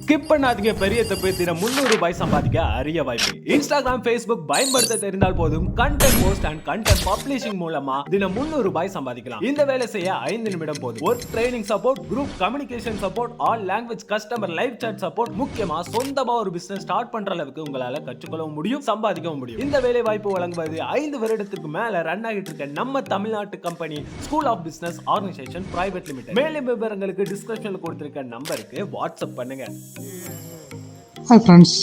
Skip பண்ணாதீங்க, பெரிய தப்பு. தினம் 300 ரூபாய் சம்பாதிக்க அரிய வாய்ப்பு. இன்ஸ்டாகிராம், Facebook பயன்படுத்த தெரிந்தால் போதும். Content post and content publishing மூலமா தினம் 300 ரூபாய் சம்பாதிக்கலாம். இந்த வேலை செய்ய 5 நிமிடம் போதும். Work training support, group communication support, all language customer live chat support, முக்கியமா சொந்தமா ஒரு பிசினஸ் ஸ்டார்ட் பண்ற அளவுக்கு உங்களால கற்றுக்கொள்ளவும் முடியும், சம்பாதிக்கவும் முடியும். இந்த வேலை வாய்ப்பு வழங்குவது 5 வருடத்துக்கு மேல ரன் ஆகிட்டு இருக்க நம்ம தமிழ்நாட்டு company school of business organisation private limited. மேலும் விவரங்களுக்கு டிஸ்கிரிப்ஷன்ல கொடுத்திருக்க நம்பருக்கு வாட்ஸ்அப் பண்ணுங்க. ஹாய் ஃப்ரெண்ட்ஸ்,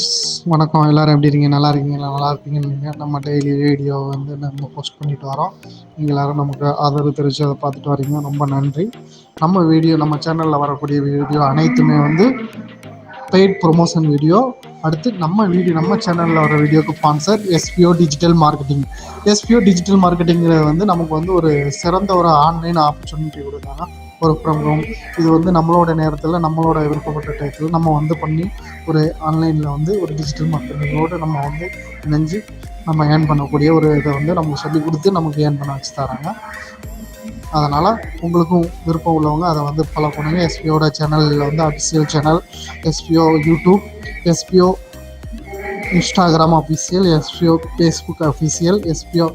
வணக்கம். எல்லோரும் எப்படி இருக்கீங்க? நல்லா இருக்கீங்களா? நல்லா இருப்பீங்கன்னு நம்ம டெய்லி வீடியோ வந்து நம்ம போஸ்ட் பண்ணிட்டு வரோம். நீங்கள் எல்லோரும் நமக்கு ஆதரவு தெரிவித்து அதை பார்த்துட்டு வரீங்க, ரொம்ப நன்றி. நம்ம சேனலில் வரக்கூடிய வீடியோ அனைத்துமே வந்து பெய்ட் ப்ரொமோஷன் வீடியோ. அடுத்து நம்ம சேனலில் வர வீடியோக்கு sponsor SPO digital marketing. SPO digital மார்க்கெட்டிங்கில் வந்து நமக்கு வந்து ஒரு சிறந்த ஒரு ஆன்லைன் ஆப்பர்ச்சுனிட்டி கொடுத்தாங்க, ஒரு ப்ரோக்ராம். இது வந்து நம்மளோட நேரத்தில் நம்மளோட விருப்பப்பட்ட டைத்தில் நம்ம வந்து பண்ணி ஒரு ஆன்லைனில் வந்து ஒரு டிஜிட்டல் மார்க்கெட்டிங்கோடு நம்ம வந்து இணைஞ்சு நம்ம ஏர்ன் பண்ணக்கூடிய ஒரு இதை வந்து நமக்கு சொல்லி கொடுத்து நமக்கு ஏர்ன் பண்ண வச்சு தராங்க. அதனால் உங்களுக்கும் விருப்பம் உள்ளவங்க அதை வந்து ஃபாலோ பண்ணுங்கள். எஸ்பிஓட சேனலில் வந்து official channel, SPO YouTube, SPO Instagram official, SPO Facebook official, SPO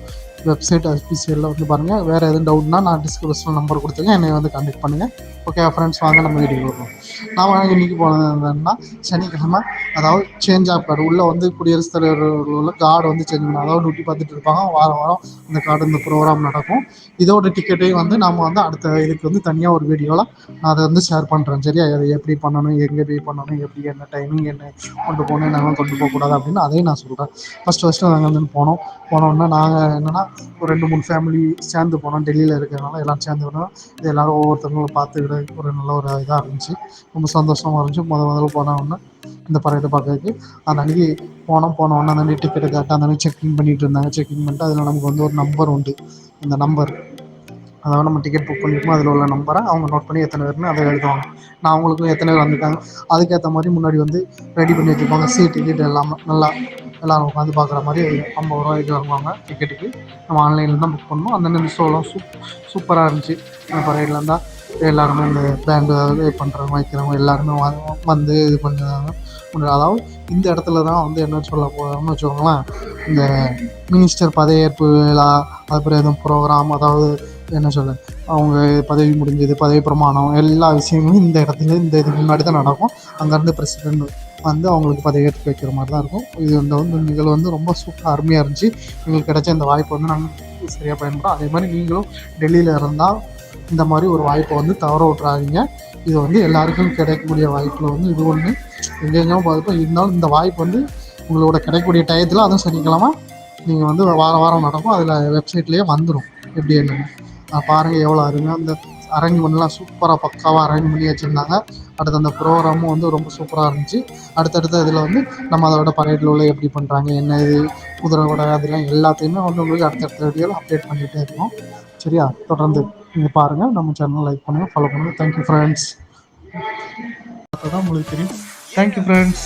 website அஃபிஷியலில் வந்து பாருங்கள். வேறு எதுவும் டவுட்னா நான் டிஸ்கிரிப்ஷனில் நம்பர் கொடுத்துருக்கேன், என்னை வந்து கான்டெக்ட் பண்ணுங்கள். ஓகே ஃப்ரெண்ட்ஸ், வாங்க நம்ம வீடியோ வருவோம். நான் இன்றைக்கி போனது என்னன்னா, சனிக்கிழமை, அதாவது சேஞ்ச் ஆஃப் கார்டு உள்ளே வந்து குடியரசுத் தலைவர் கார்டு வந்து சேஞ்ச் பண்ணணும். அதாவது டியூட்டி பார்த்துட்டு இருப்பாங்க, வாரம் இந்த கார்டு இந்த ப்ரோக்ராம் நடக்கும். இதோட டிக்கெட்டையும் வந்து நம்ம வந்து அடுத்த இதுக்கு வந்து தனியாக ஒரு வீடியோவில் நான் அதை வந்து ஷேர் பண்ணுறேன். சரியா? அதை எப்படி பண்ணணும், எங்கே போய் பண்ணணும், எப்படி என்ன டைமிங், என்ன கொண்டு போகணும், என்னெல்லாம் கொண்டு போகக்கூடாது அப்படின்னு அதையும் நான் சொல்கிறேன். ஃபஸ்ட்டு நாங்கள் வந்து போனோன்னா நாங்கள் என்னென்னா ஒரு 2-3 ஃபேமிலி சேர்ந்து போனோம். டெல்லியில் இருக்கிறதுனால எல்லாம் சேர்ந்து போனோம். இது எல்லோரும் ஒவ்வொருத்தவங்களும் பார்த்துக்கிட்டு ஒரு நல்ல ஒரு இதாக இருந்துச்சு, ரொம்ப சந்தோஷமாக இருந்துச்சு. முதல்ல போனோன்னா இந்த பறவையை பார்க்கறதுக்கு அந்த அன்றைக்கி போனோன்னே அந்த அன்றைக்கி டிக்கெட்டு கரெக்டாக அந்த அன்றைக்கி செக்கிங் பண்ணிகிட்டு இருந்தாங்க. செக்கிங் பண்ணிட்டு அதில் நமக்கு வந்து ஒரு நம்பர் உண்டு. இந்த நம்பர், அதாவது நம்ம டிக்கெட் புக் பண்ணியிருக்கோம், அதில் உள்ள நம்பரை அவங்க நோட் பண்ணி எத்தனை பேருன்னு அதை எழுதுவாங்க. நான் அவங்களுக்கும் எத்தனை பேர் வந்துருக்காங்க அதுக்கேற்ற மாதிரி முன்னாடி வந்து ரெடி பண்ணி வச்சுருப்பாங்க. டிக்கெட் எல்லாமே நல்லா எல்லோரும் உட்காந்து பார்க்குற மாதிரி 50 ரூபா இது வாங்குவாங்க டிக்கெட்டுக்கு. நம்ம ஆன்லைனில் தான் புக் பண்ணோம். அந்த ஷோலாம் சூப்பராக இருந்துச்சு. அந்த பரேடில் இருந்தால் எல்லாருமே இந்த பேண்டு இது பண்ணுறவங்க வைக்கிறவங்க எல்லாருமே வந்து இது பண்ணுறாங்க. அதாவது இந்த இடத்துல தான் வந்து என்ன சொல்ல போகிறோம்னு வச்சுக்கோங்களேன், இந்த மினிஸ்டர் பதவியேற்பு விழா, அதுக்கப்புறம் எதுவும் ப்ரோக்ராம், அதாவது என்ன சொல்ல, அவங்க பதவி முடிஞ்சது, பதவி பிரமாணம், எல்லா விஷயங்களும் இந்த இடத்துல இந்த இதுக்கு முன்னாடி தான் நடக்கும். அங்கேருந்து பிரசிடெண்ட் வந்து அவங்களுக்கு பதவியேற்று வைக்கிற மாதிரி தான் இருக்கும். இது வந்து நிகழ்வு வந்து ரொம்ப சூப்பராக அருமையாக இருந்துச்சு. எங்களுக்கு கிடைச்ச இந்த வாய்ப்பை வந்து நாங்கள் சரியாக பயன்படுறோம். அதே மாதிரி நீங்களும் டெல்லியில் இருந்தால் இந்த மாதிரி ஒரு வாய்ப்பை வந்து தவற விட்றாதீங்க. இது வந்து எல்லாருக்கும் கிடைக்கக்கூடிய வாய்ப்பில் வந்து இது ஒன்று. எங்கெங்கேயும் பார்த்துப்போம், இருந்தாலும் இந்த வாய்ப்பு வந்து உங்களோட கிடைக்கக்கூடிய டயத்தில், அதுவும் சனிக்கிழமை நீங்கள் வந்து வாரம் நடக்கும். அதில் வெப்சைட்லேயே வந்துடும் எப்படி என்னென்னு பாருங்கள். எவ்வளோ அருமையாக அந்த அரேஞ்ச்மெண்ட்லாம் சூப்பராக பக்காவாக அரேஞ்ச் பண்ணி வச்சுருந்தாங்க. அடுத்து அந்த ப்ரோக்ராமும் வந்து ரொம்ப சூப்பராக இருந்துச்சு. அடுத்தடுத்த இதில் வந்து நம்ம அதோட பரேட்டில் உள்ள எப்படி பண்ணுறாங்க, என்ன இது குதிரையோட அதெல்லாம் எல்லாத்தையுமே வந்து உங்களுக்கு அடுத்தடுத்த வீடியோவில் அப்டேட் பண்ணிகிட்டே இருக்கோம். சரியா? தொடர்ந்து நீங்கள் பாருங்கள், நம்ம சேனல் லைக் பண்ணுங்கள், ஃபாலோ பண்ணுங்கள். Thank you friends. தான் உங்களுக்கு தெரியும். Thank you friends.